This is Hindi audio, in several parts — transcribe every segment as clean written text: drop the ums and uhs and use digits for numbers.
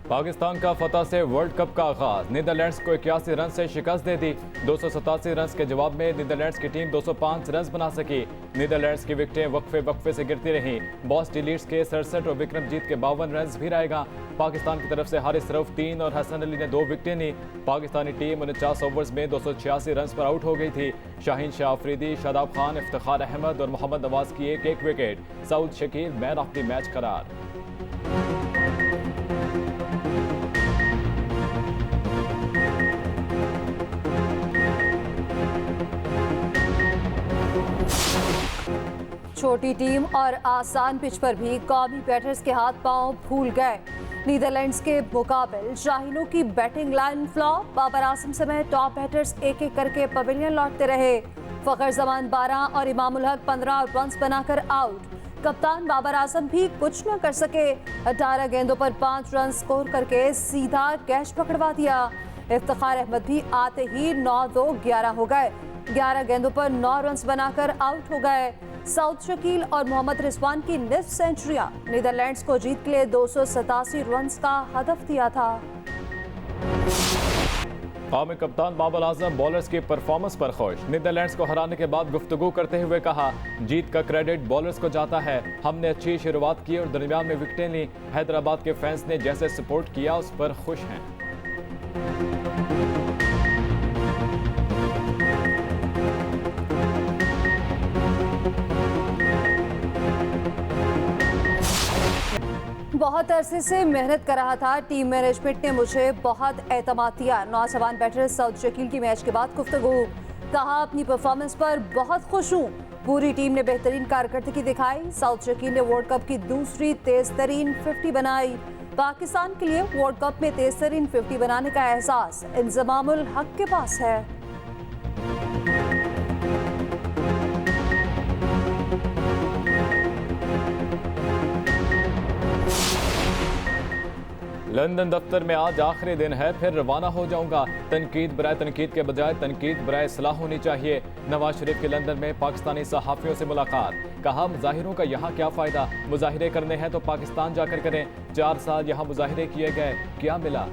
पाकिस्तान का फतह से वर्ल्ड कप का आगाज। नीदरलैंड्स को 81 रन से शिकस्त दे दी। 287 रन के जवाब में नीदरलैंड्स की टीम 205 रन बना सकी। नीदरलैंड्स की विकेटें वक्फे से गिरती रहीं। बॉस डिलीट्स के 67 और विक्रमजीत के 52 रन भी रहेगा। पाकिस्तान की तरफ से हारिस रऊफ 3 और हसन अली ने 2 विकेटें ली। पाकिस्तानी टीम 49 ओवर्स में 286 रन पर आउट हो गई थी। शाहीन शाह अफरीदी, शादाब खान, इफ्तिखार अहमद और मोहम्मद नवाज की एक wicket. Saud Shakeel man of the match करार। छोटी टीम और आसान पिच पर भी कौमी बैटर्स के हाथ पांव फूल गए। नीदरलैंड्स के मुकाबले शाहीनों की batting line flop. Babar Azam समेत टॉप बैटर्स एक एक करके पवेलियन लौटते रहे। फखर जमान 12 और इमामुल हक 15 रन बनाकर आउट। कप्तान बाबर आजम भी कुछ न कर सके। 18 गेंदों पर 5 रन स्कोर करके सीधा कैच पकड़वा दिया। इफ्तिखार अहमद भी आते ही 9-2-11 हो गए। 11 गेंदों पर 9 रन बनाकर आउट हो गए। सऊद शकील और मोहम्मद रिजवान की निस्फ सेंचुरियां नीदरलैंड्स को जीत के लिए 287 रन का हदफ दिया था। कौमी कप्तान बाबर आजम बॉलर्स की परफॉर्मेंस पर खुश। नीदरलैंड्स को हराने के बाद गुफ्तगू करते हुए कहा, जीत का क्रेडिट बॉलर्स को जाता है। हमने अच्छी शुरुआत की और दरमियान में विकेटें ली। हैदराबाद के फैंस ने जैसे सपोर्ट किया उस पर खुश हैं। बहुत अरसे से मेहनत कर रहा था। टीम मैनेजमेंट ने मुझे बहुत एतमाद दिया। नौजवान बैटर सऊद शकील की मैच के बाद गुफ्तगू। कहा, अपनी परफॉर्मेंस पर बहुत खुश हूँ। पूरी टीम ने बेहतरीन कारकर्दगी दिखाई। सऊद शकील ने वर्ल्ड कप की दूसरी तेज तरीन 50 बनाई। पाकिस्तान के लिए वर्ल्ड कप में तेज तरीन 50 बनाने का एहसास इंजमामुल हक के पास है। लंदन दफ्तर में आज आखिरी दिन है, फिर रवाना हो जाऊंगा। तनकीद बराए तनकीद के बजाय तनकीद बराए इस्लाह होनी चाहिए। नवाज शरीफ के लंदन में पाकिस्तानी सहाफ़ियों से मुलाकात। कहा, मुजाहिरों का यहाँ क्या फ़ायदा, मुजाहिरे करने हैं तो पाकिस्तान जाकर करें। 4 साल यहाँ मुजाहिरे किए गए, क्या मिला।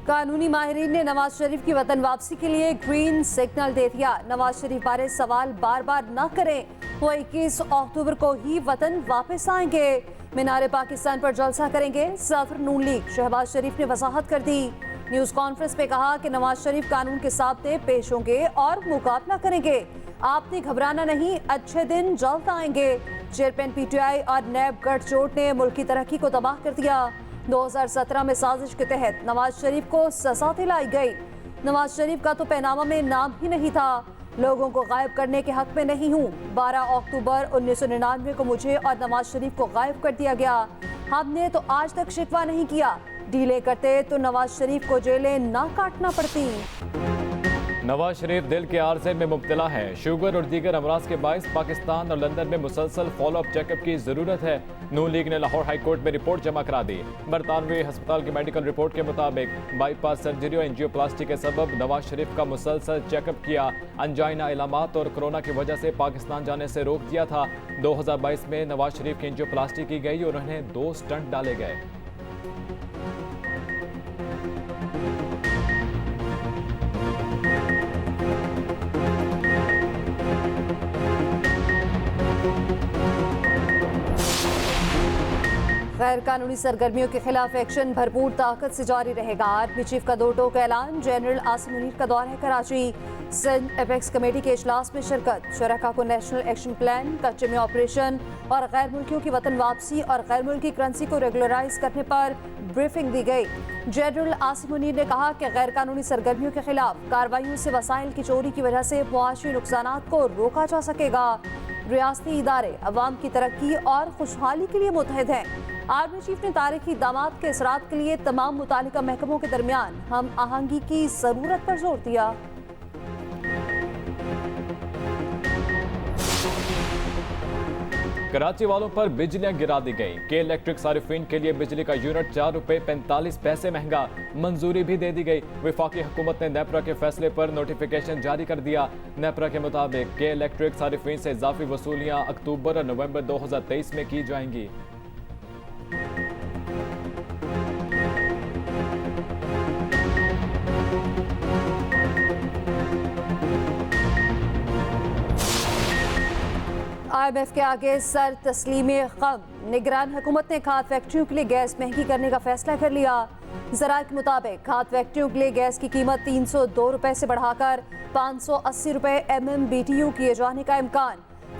कानूनी माहिरीन ने नवाज शरीफ की वतन वापसी के लिए ग्रीन सिग्नल दे दिया। नवाज शरीफ बारे सवाल बार बार न करें। वो 21 अक्टूबर को ही वतन वापस आएंगे। मीनारे पाकिस्तान पर जलसा करेंगे। सदर नून लीग शहबाज शरीफ ने वजाहत कर दी। न्यूज़ कॉन्फ्रेंस में कहा कि नवाज शरीफ कानून के सामने पेश होंगे और मुकाबला करेंगे। आपने घबराना नहीं, अच्छे दिन जल्द आएंगे। चेयरमैन PTI और नैब गठजोड़ ने मुल्क की तरक्की को तबाह कर दिया। 2017 में साजिश के तहत नवाज शरीफ को सजा दिलाई गई। नवाज शरीफ का तो पहनावा में नाम ही नहीं था। लोगों को गायब करने के हक में नहीं हूँ। 12 अक्टूबर 1999 को मुझे और नवाज शरीफ को गायब कर दिया गया। हमने तो आज तक शिकवा नहीं किया। डीले करते तो नवाज शरीफ को जेलें ना काटना पड़ती। नवाज शरीफ दिल के आर्जे में मुब्तला है। शुगर और दीगर अमराज के बाइस पाकिस्तान और लंदन में मुसलसल फॉलोअप चेकअप की ज़रूरत है। नून लीग ने लाहौर हाई कोर्ट में रिपोर्ट जमा करा दी। बरतानवी अस्पताल की मेडिकल रिपोर्ट के मुताबिक बाईपास सर्जरी और एंजियोप्लास्टी के सबब नवाज शरीफ का मुसलसल चेकअप किया। अंजाइना इलामात और कोरोना की वजह से पाकिस्तान जाने से रोक दिया था। 2022 में नवाज शरीफ की एंजियोप्लास्टी की गई और उन्हें 2 स्टंट डाले गए। गैर कानूनी सरगर्मियों के खिलाफ एक्शन भरपूर ताकत से जारी रहेगा। आर्मी चीफ का 2 टोक ऐलान। जनरल आसिम मुनीर का दौरा है कराची। सिंध एपेक्स कमेटी के इजलास में शिरकत। शरका को नेशनल एक्शन प्लान, कच्चे में ऑपरेशन और गैर मुल्कियों की वतन वापसी और गैर मुल्की करेंसी को रेगुलराइज करने पर ब्रीफिंग दी गई। जनरल आसिम मुनीर ने कहा कि गैर कानूनी सरगर्मियों के खिलाफ कार्रवाइयों से वसाइल की चोरी की वजह से मुआशी नुकसानात को रोका जा सकेगा। रियासती इदारे अवाम की तरक्की और खुशहाली के लिए मुतहद हैं। आर्मी चीफ ने तारीखी इक़दामात के इसरात के लिए तमाम मुतालिका महकमों के दरमियान हम आहंगी की ज़रूरत पर जोर दिया। कराची वालों पर बिजलियां गिरा दी गई। के इलेक्ट्रिक सारिफीन के लिए बिजली का यूनिट 4 रुपए 45 पैसे महंगा, मंजूरी भी दे दी गई। वफाकी हुकूमत ने नेपरा के फैसले पर नोटिफिकेशन जारी कर दिया। नेपरा के मुताबिक के इलेक्ट्रिक सारिफीन से इजाफी वसूलियां अक्टूबर और नवंबर 2023 में की जाएंगी। IMF के आगे सर तस्लीम खम। निगरान हुकूमत ने खाद फैक्ट्रियों के लिए गैस महंगी करने का फैसला कर लिया। ज़राए के मुताबिक खाद फैक्ट्रियों के लिए गैस की कीमत 302 रुपए से बढ़ाकर 580 रुपए MMBTU किए जाने का इम्कान।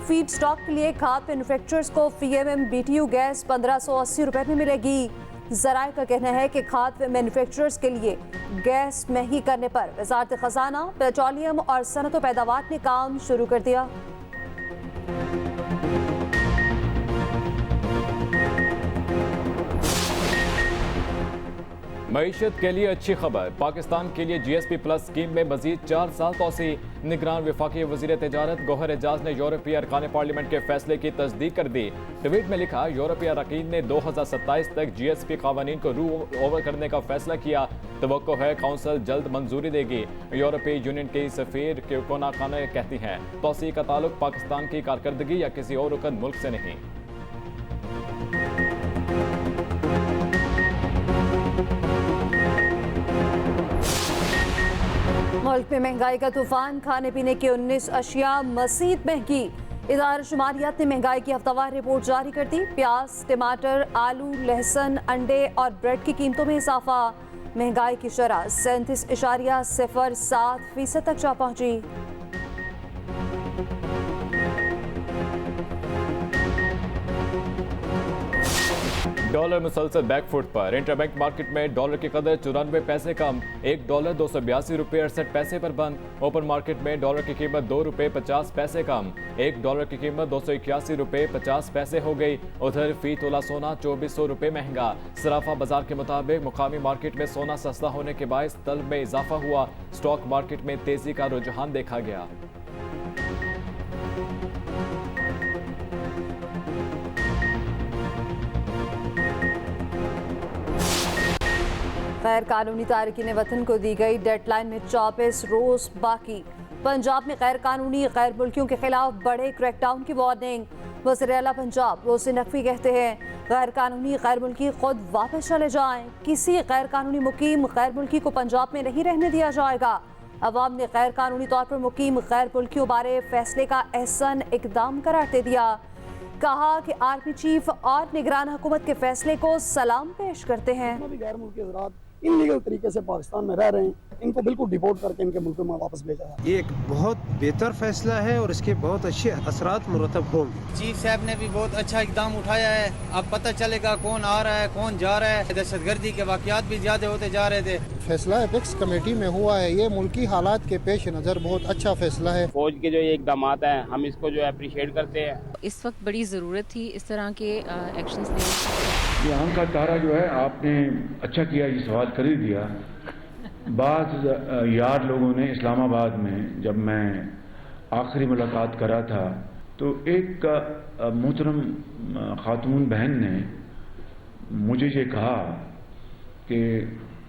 फीड स्टॉक के लिए खाद मैन्युफैक्चरर्स को फी MMBTU गैस 1580 रुपए में मिलेगी। ज़राए का कहना है कि खाद मैन्युफैक्चरर्स के लिए गैस महंगी करने पर वज़ारत ख़जाना, पेट्रोलियम और सनत व पैदावार ने काम शुरू कर दिया। मईशत के लिए अच्छी खबर, पाकिस्तान के लिए GSP प्लस स्कीम में मजीद 4 साल तोसी। निगरान वफाकी वज़ीर तजारत गौहर एजाज ने यूरोपीय अरकान पार्लियामेंट के फैसले की तस्दीक कर दी। ट्वीट में लिखा, यूरोपीय अरकान ने 2027 तक GSP कानून को रू ओवर करने का फैसला किया। तवक्को है काउंसिल जल्द मंजूरी देगी। यूरोपीय यूनियन की सफीर कोना खाना कहती हैं, तोसी का ताल्लुक पाकिस्तान की कारकर्दगी या किसी और रुकन मुल्क से नहीं। मुल्क में महंगाई का तूफान, खाने पीने की 19 अशिया मज़ीद महंगी। इदारा शुमारियात ने महंगाई की हफ्तावार रिपोर्ट जारी कर दी। प्याज, टमाटर, आलू, लहसुन, अंडे और ब्रेड की कीमतों में इजाफा। महंगाई की शरह 37.07% तक जा पहुंची। डॉलर मुसलसल बैकफुट पर। इंटरबैंक मार्केट में डॉलर की कदर 94 पैसे कम, $1 282 रुपये 68 पैसे पर बंद। ओपन मार्केट में डॉलर की कीमत $2.50 कम, $1 की कीमत 281 रुपये 50 पैसे हो गई। उधर फी तोला सोना 2400 रुपये महंगा। सराफा बाजार के मुताबिक मुकामी मार्केट में सोना सस्ता होने के बायस तलब में इजाफा हुआ। स्टॉक मार्केट में तेजी का रुझान देखा गया। गैर कानूनी तारकीन वतन को दी गई डेडलाइन में 24 रोज बाकी। पंजाब में गैर कानूनी गैर मुल्कियों के खिलाफ बड़े क्रैकडाउन की वार्निंग। वज़ीर आला पंजाब रोज़ नकवी कहते हैं, गैर कानूनी गैर मुल्की खुद वापस चले जाएं। किसी गैर कानूनी मुकीम गैर मुल्की को पंजाब में नहीं रहने दिया जाएगा। अवाम ने गैर कानूनी तौर पर मुकीम गैर मुल्कियों बारे फैसले का एहसन इकदाम करार दे दिया। कहा कि आर्मी चीफ और निगरान हुकूमत के फैसले को सलाम पेश करते हैं। गैर मुल्की हज़रात इनलीगल तरीके से पाकिस्तान में रह रहे हैं, इनको बिल्कुल डिपोर्ट करके इनके मुल्क में वापस भेजा है। ये एक बहुत बेहतर फैसला है और इसके बहुत अच्छे असरात मुरतब होंगे। चीफ साहब ने भी बहुत अच्छा इकदाम उठाया है। अब पता चलेगा कौन आ रहा है कौन जा रहा है। दहशतगर्दी के वाकयात भी ज्यादा होते जा रहे थे। फैसला एपेक्स कमेटी में हुआ है, ये मुल्की हालात के पेश नज़र बहुत अच्छा फैसला है। फौज के जो ये इकदाम हैं हम इसको जो अप्रिशिएट करते हैं। इस वक्त बड़ी ज़रूरत थी इस तरह के एक्शंस लेने। ये आंख का तारा जो है, आपने अच्छा किया ये सवाल कर ही दिया। बाज़ यार लोगों ने इस्लामाबाद में जब मैं आखिरी मुलाकात करा था तो एक मोहतरम खातून बहन ने मुझे ये कहा कि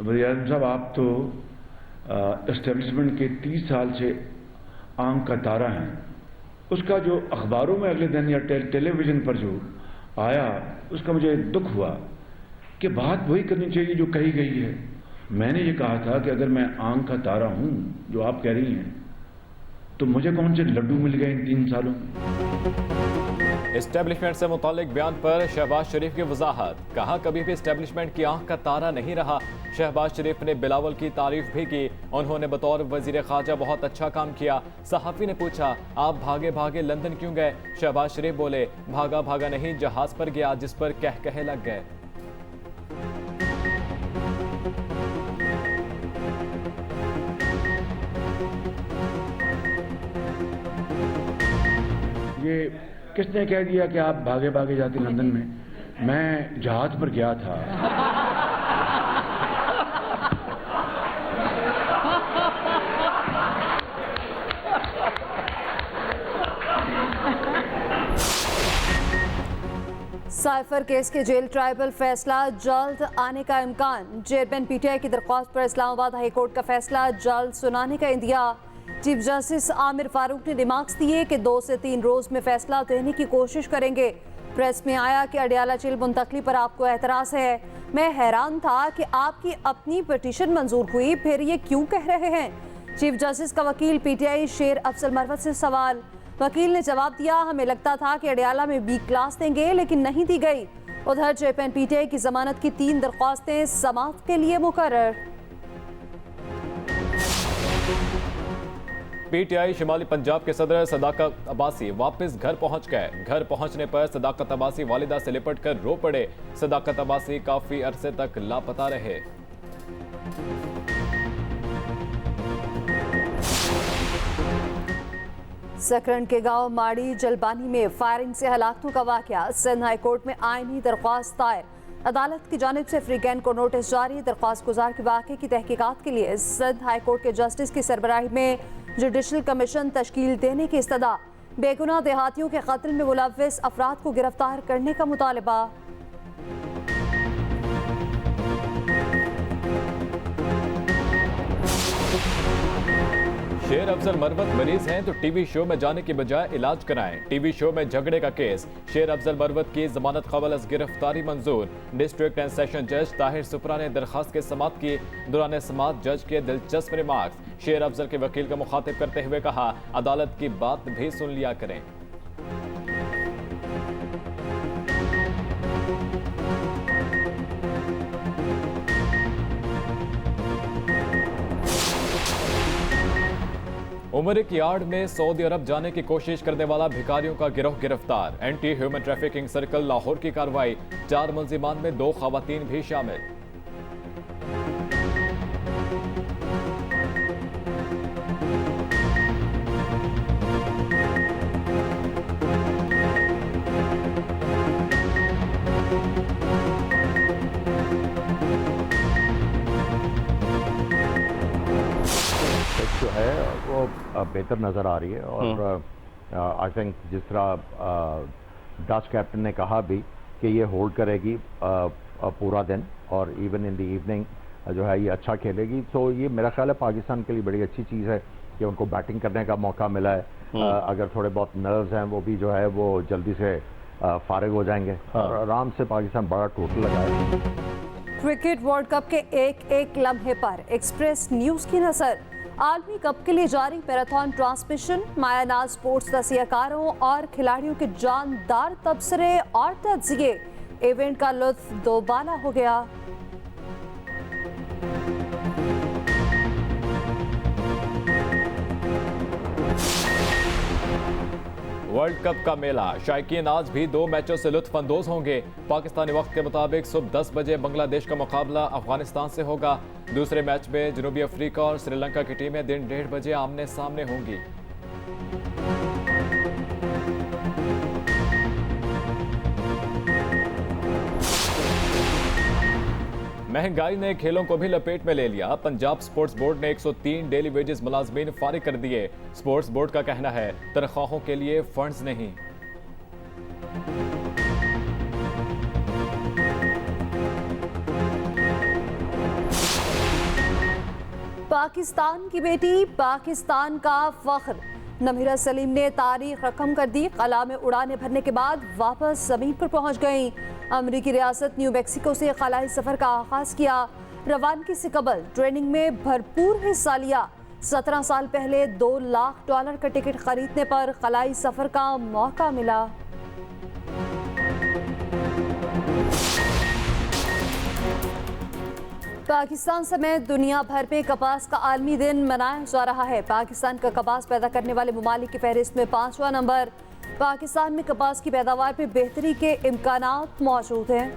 वज़ीर-ए-आज़म साहब आप तो एस्टेब्लिशमेंट के 30 साल से आंख का तारा हैं। उसका जो अखबारों में अगले दिन या टेलीविज़न पर जो आया उसका मुझे दुख हुआ कि बात वही करनी चाहिए जो कही गई है। मैंने ये कहा था कि अगर मैं आंख का तारा हूं जो आप कह रही हैं तो मुझे कौन से लड्डू मिल गए इन 3 सालों में। एस्टेब्लिशमेंट से मुतालिक बयान पर शहबाज शरीफ की वजाहत। कहा कभी भी एस्टेब्लिशमेंट की आंख का तारा नहीं रहा। शहबाज शरीफ ने बिलावल की तारीफ भी की। उन्होंने बतौर वजीर खारजा बहुत अच्छा काम किया। सहाफ़ी ने पूछा आप भागे भागे लंदन क्यों गए। शहबाज शरीफ बोले भागा भागा नहीं, जहाज पर गया जिस पर कह लग गए। ये किसने कह दिया कि आप भागे भागे जाते लंदन में। मैं जहाज पर गया था। जायफर केस के जेल ट्रायबल फैसला जल्द आने का इम्कान। चेयरमैन पीटीआई की दरख्वास्त पर इस्लामाबाद हाई कोर्ट का फैसला जल्द सुनाने का India. Chief justice Aamir Farooq ने रिमार्क्स दिए कि 2 से 3 रोज में फैसला देने की कोशिश करेंगे। प्रेस में आया कि अडयाला जेल मुंतकली पर आपको एतराज है। मैं हैरान था कि आपकी अपनी पिटीशन मंजूर हुई, फिर ये क्यों कह रहे हैं? चीफ जस्टिस का वकील पीटीआई शेर अफजल मरवत से सवाल। वकील ने जवाब दिया, हमें लगता था कि अडयाला में बी क्लास देंगे, लेकिन नहीं दी गई। उधर चेयरमैन पीटीआई की जमानत की 3 दरख्वास्तें समाअत के लिए मुकर्रर। पीटीआई शिमाली पंजाब के सदर सदाकत अब्बासी वापस घर पहुंच गए। घर पहुंचने पर सदाकत अब्बासी वालिदा से लिपट कर रो पड़े। सदाकत अब्बासी काफी अरसे तक लापता रहे। सकरन के गांव माड़ी जलबानी में फायरिंग से हलाकतों का वाकया। सिंध हाई कोर्ट में आईनी दरख्वास्त दायर। अदालत की जानिब से अफ्रीकैन को नोटिस जारी। दरख्वास्त गुजार के वाक़े की तहकीकात के लिए सिंध हाई कोर्ट के जस्टिस की सरबराही में जुडिशल कमीशन तश्कील देने की इस्तदा। बेगुनाह देहातियों के कत्ल में मुलव्विस अफराद को गिरफ्तार करने का मुतालबा। शेर अफजल मरवत मरीज हैं तो टीवी शो में जाने की बजाय इलाज कराएं। टीवी शो में झगड़े का केस। शेर अफजल मरवत की जमानत कबल अज गिरफ्तारी मंजूर। डिस्ट्रिक्ट एंड सेशन जज ताहिर सुपरा ने दरखास्त के समाअत की। दौरान समाअत जज के दिलचस्प रिमार्क्स। शेर अफजल के वकील का मुखातिब करते हुए कहा, अदालत की बात भी सुन लिया करें। उमर की आड़ में सऊदी अरब जाने की कोशिश करने वाला भिखारियों का गिरोह गिरफ्तार। Anti human trafficking circle Lahore की कार्रवाई। 4 मुलजिमान में 2 खवातीन भी शामिल। जो है वो बेहतर नज़र आ रही है और आई थिंक जिस तरह डच कैप्टन ने कहा भी कि ये होल्ड करेगी पूरा दिन और इवन इन द इवनिंग जो है ये अच्छा खेलेगी, तो ये मेरा ख्याल है पाकिस्तान के लिए बड़ी अच्छी चीज़ है कि उनको बैटिंग करने का मौका मिला है। अगर थोड़े बहुत नर्व्स हैं वो भी जो है वो जल्दी से फारिग हो जाएंगे और आराम से पाकिस्तान बड़ा टोटल लगाएगा। क्रिकेट वर्ल्ड कप के एक लम्हे पर एक्सप्रेस न्यूज की नजर। आलमी कप के लिए जारी मैराथन ट्रांसमिशन। मायानाज स्पोर्ट्स तस्वीरकारों और खिलाड़ियों के जानदार तबसरे और तज्जिए। इवेंट का लुत्फ दोबाला हो गया। वर्ल्ड कप का मेला। शायकीन आज भी 2 मैचों से लुत्फ अंदोज होंगे। पाकिस्तानी वक्त के मुताबिक सुबह 10 बजे बांग्लादेश का मुकाबला अफगानिस्तान से होगा। दूसरे मैच में जनूबी अफ्रीका और श्रीलंका की टीमें दिन 1:30 बजे आमने सामने होंगी। महंगाई ने खेलों को भी लपेट में ले लिया। पंजाब स्पोर्ट्स बोर्ड ने 103 डेली वेजेस मुलाजमीन फारिग कर दिए। स्पोर्ट्स बोर्ड का कहना है तनख्वाहों के लिए फंड्स नहीं। पाकिस्तान की बेटी, पाकिस्तान का फख्र। नमीरा सलीम ने तारीख रकम कर दी। कला में उड़ाने भरने के बाद वापस जमीन पर पहुंच गईं। अमरीकी रियासत न्यू मैक्सिको से खलाई सफर का आगाज किया। रवानगी से कबल ट्रेनिंग में भरपूर हिस्सा लिया। 17 साल पहले $2 लाख का टिकट खरीदने पर खलाई सफर का मौका मिला। पाकिस्तान समेत दुनिया भर में कपास का आलमी दिन मनाया जा रहा है। पाकिस्तान का कपास पैदा करने वाले ममालिक की फहरिस्त में 5वां नंबर। पाकिस्तान में कपास की पैदावार में बेहतरी के इम्कानात मौजूद हैं।